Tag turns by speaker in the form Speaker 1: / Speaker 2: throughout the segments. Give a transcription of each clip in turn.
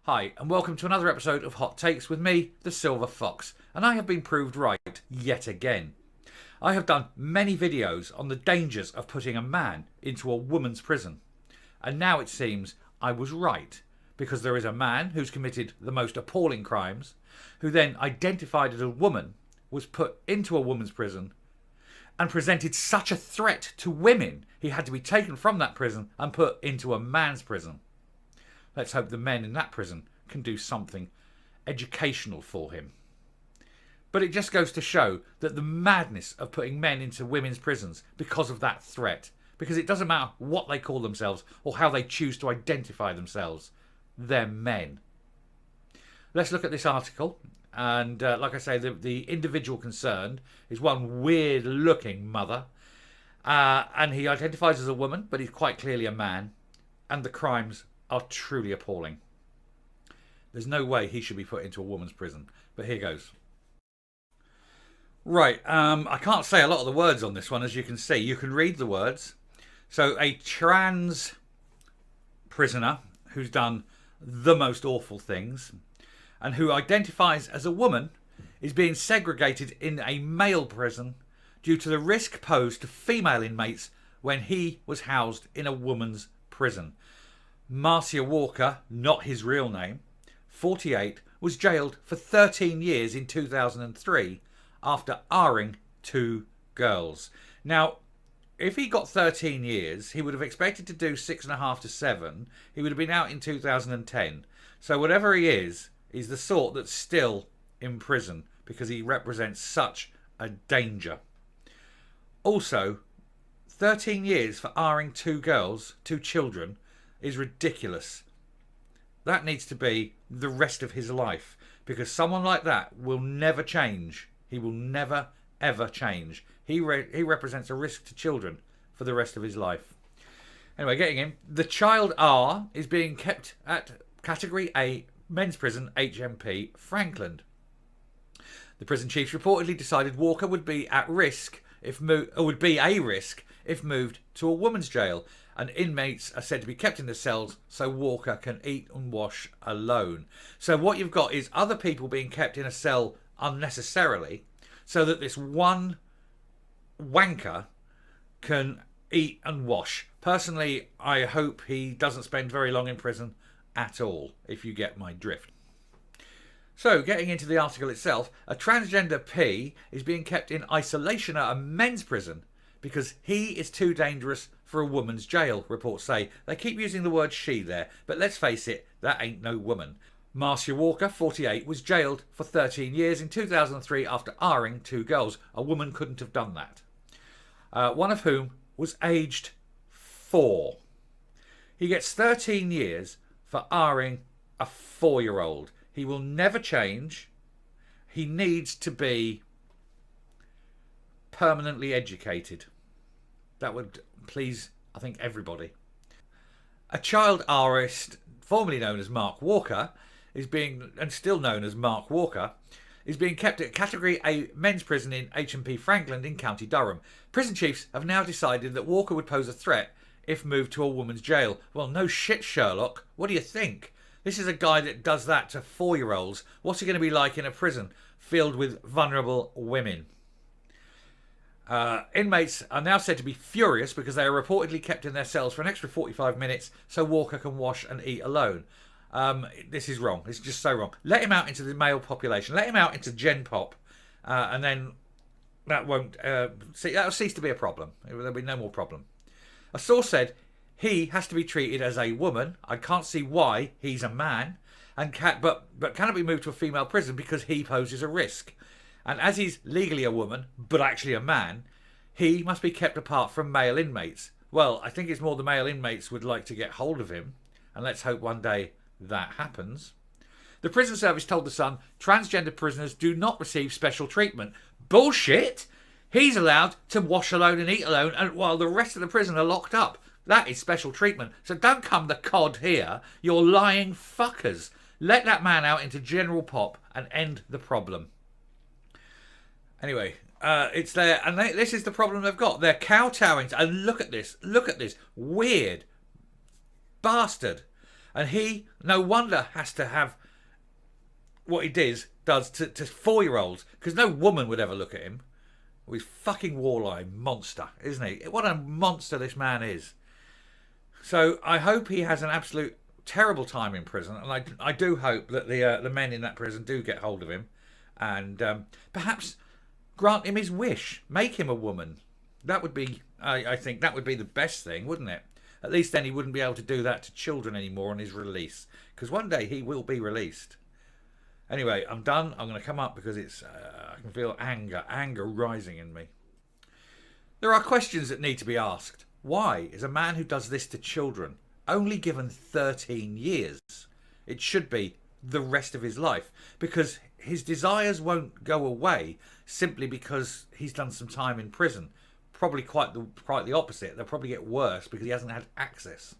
Speaker 1: Hi, and welcome to another episode of Hot Takes with me, the Silver Fox, and I have been proved right yet again. I have done many videos on the dangers of putting a man into a woman's prison, and now it seems I was right, because there is a man who's committed the most appalling crimes, who then identified as a woman, was put into a woman's prison, and presented such a threat to women he had to be taken from that prison and put into a man's prison. Let's hope the men in that prison can do something educational for him. But it just goes to show that the madness of putting men into women's prisons because of that threat, because it doesn't matter what they call themselves or how they choose to identify themselves, they're men. Let's look at this article. And like I say, the individual concerned is one weird looking mother. And he identifies as a woman, but he's quite clearly a man. And the crimes are truly appalling. There's no way he should be put into a woman's prison. But here goes. Right, I can't say a lot of the words on this one, as you can see. You can read the words. So a trans prisoner who's done the most awful things and who identifies as a woman is being segregated in a male prison due to the risk posed to female inmates when he was housed in a woman's prison. Marcia Walker, not his real name, 48, was jailed for 13 years in 2003 after R-ing two girls. Now, if he got 13 years, he would have expected to do 6.5 to 7. He would have been out in 2010. So whatever he is the sort that's still in prison because he represents such a danger. Also, 13 years for R-ing two girls, two children, is ridiculous. That needs to be the rest of his life, because someone like that will never change. He will never ever change. He represents a risk to children for the rest of his life. Anyway, getting him, the child R is being kept at Category A men's prison HMP Franklin. The prison chiefs reportedly decided Walker would be at risk if moved to a woman's jail, and inmates are said to be kept in the cells so Walker can eat and wash alone. So what you've got is other people being kept in a cell unnecessarily so that this one wanker can eat and wash. Personally, I hope he doesn't spend very long in prison at all, if you get my drift. So, getting into the article itself, a transgender P is being kept in isolation at a men's prison because he is too dangerous for a woman's jail, reports say. They keep using the word she there, but let's face it, that ain't no woman. Marcia Walker, 48, was jailed for 13 years in 2003 after R-ing two girls. A woman couldn't have done that. One of whom was aged 4. He gets 13 years for R-ing a 4-year-old. He will never change. He needs to be permanently educated. That would please, I think, everybody. A child artist, formerly known as Mark Walker, is being, and still known as Mark Walker, is being kept at Category A men's prison in HMP Franklin in County Durham. Prison chiefs have now decided that Walker would pose a threat if moved to a woman's jail. Well, no shit, Sherlock. What do you think? This is a guy that does that to 4-year-olds. What's he going to be like in a prison filled with vulnerable women? Inmates are now said to be furious because they are reportedly kept in their cells for an extra 45 minutes so Walker can wash and eat alone. This is wrong. It's just so wrong. Let him out into the male population. Let him out into Gen Pop, and then that won't that'll cease to be a problem. There'll be no more problem. A source said he has to be treated as a woman. I can't see why he's a man, and but cannot be moved to a female prison because he poses a risk. And as he's legally a woman, but actually a man, he must be kept apart from male inmates. Well, I think it's more the male inmates would like to get hold of him, and let's hope one day that happens. The prison service told The Sun transgender prisoners do not receive special treatment. Bullshit! He's allowed to wash alone and eat alone, and while the rest of the prison are locked up. That is special treatment. So don't come the cod here. You're lying fuckers. Let that man out into General Pop and end the problem. Anyway, it's there, and this is the problem they've got. They're kowtowing, and look at this weird bastard And he, no wonder, has to have what he does to 4-year-olds, because no woman would ever look at him. He's fucking warline monster, isn't he? What a monster this man is. So I hope he has an absolute terrible time in prison, and I do hope that the men in that prison do get hold of him, and perhaps grant him his wish, make him a woman. That would be, I think, that would be the best thing, wouldn't it? At least then he wouldn't be able to do that to children anymore on his release, because one day he will be released. Anyway, I'm done. I'm going to come up because it's I can feel anger rising in me. There are questions that need to be asked. Why is a man who does this to children only given 13 years? It should be the rest of his life, because his desires won't go away simply because he's done some time in prison. Probably quite the opposite. They'll probably get worse because he hasn't had access.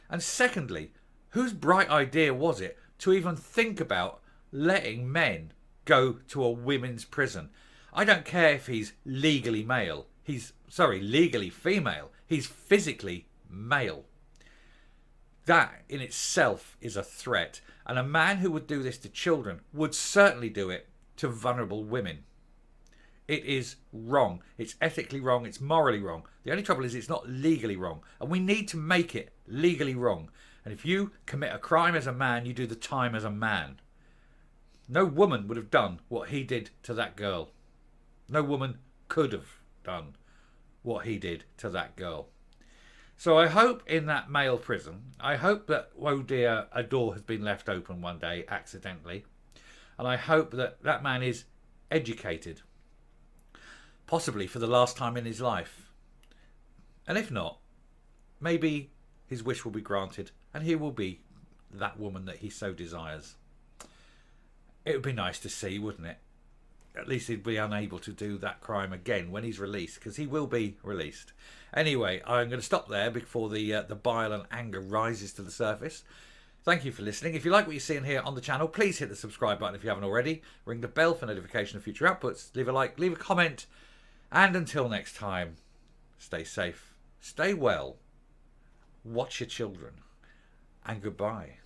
Speaker 1: And secondly, whose bright idea was it to even think about letting men go to a women's prison? I don't care if he's legally male. Legally female. He's physically male. That in itself is a threat. And a man who would do this to children would certainly do it to vulnerable women. It is wrong. It's ethically wrong. It's morally wrong. The only trouble is it's not legally wrong. And we need to make it legally wrong. And if you commit a crime as a man, you do the time as a man. No woman would have done what he did to that girl. No woman could have done what he did to that girl. So I hope in that male prison, I hope that, oh dear, a door has been left open one day accidentally. And I hope that that man is educated. Possibly for the last time in his life. And if not, maybe his wish will be granted and he will be that woman that he so desires. It would be nice to see, wouldn't it? At least he'd be unable to do that crime again when he's released, because he will be released. Anyway, I'm going to stop there before the bile and anger rises to the surface. Thank you for listening. If you like what you're seeing here on the channel, please hit the subscribe button if you haven't already. Ring the bell for notification of future outputs. Leave a like, leave a comment. And until next time, stay safe, stay well, watch your children, and goodbye.